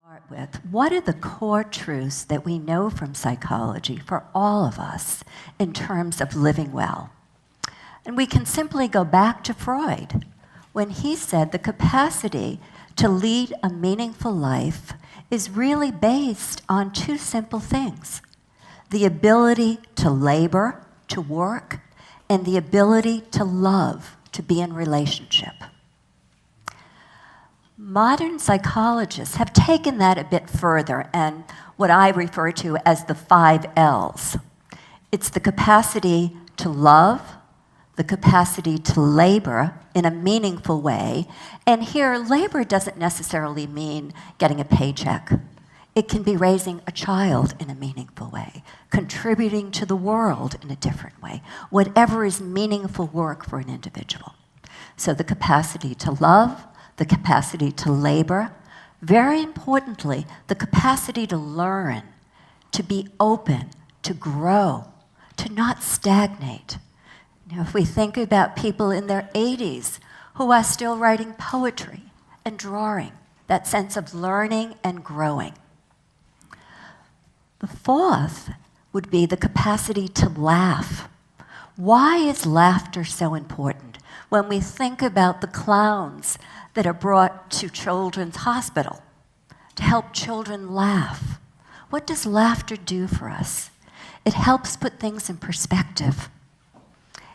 Start with, what are the core truths that we know from psychology for all of us in terms of living well? And we can simply go back to Freud when he said the capacity to lead a meaningful life is really based on two simple things: the ability to labor, to work, and the ability to love, to be in relationship. Modern psychologists have taken that a bit further, and what I refer to as the 5 L's. It's the capacity to love, the capacity to labor in a meaningful way, and here labor doesn't necessarily mean getting a paycheck. It can be raising a child in a meaningful way, contributing to the world in a different way, whatever is meaningful work for an individual. So the capacity to love, the capacity to labor, very importantly, the capacity to learn, to be open, to grow, to not stagnate. Now, if we think about people in their 80s who are still writing poetry and drawing, that sense of learning and growing. The fourth would be the capacity to laugh. Why is laughter so important? When we think about the clowns that are brought to children's hospital to help children laugh, what does laughter do for us? It helps put things in perspective.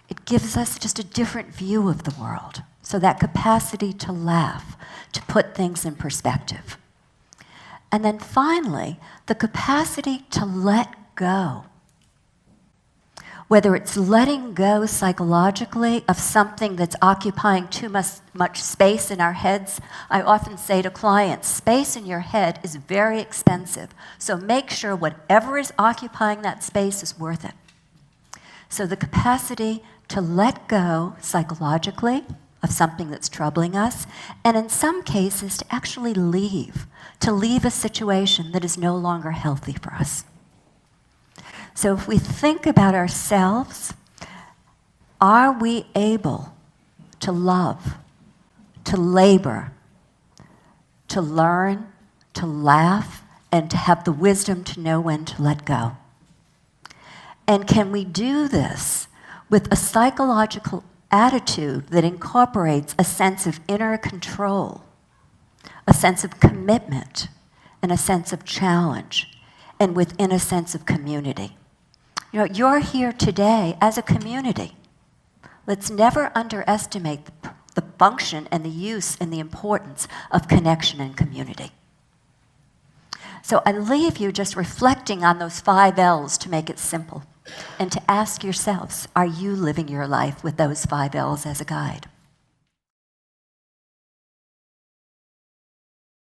It gives us just a different view of the world. So that capacity to laugh, to put things in perspective. And then finally, the capacity to let go. Whether it's letting go psychologically of something that's occupying too much space in our heads. I often say to clients, space in your head is very expensive, so make sure whatever is occupying that space is worth it. So the capacity to let go psychologically of something that's troubling us, and in some cases to actually leave a situation that is no longer healthy for us. So if we think about ourselves, are we able to love, to labor, to learn, to laugh, and to have the wisdom to know when to let go? And can we do this with a psychological attitude that incorporates a sense of inner control, a sense of commitment, and a sense of challenge, and within a sense of community? You know, you're here today as a community. Let's never underestimate the function and the use and the importance of connection and community. So I leave you just reflecting on those 5 L's to make it simple, and to ask yourselves, are you living your life with those 5 L's as a guide?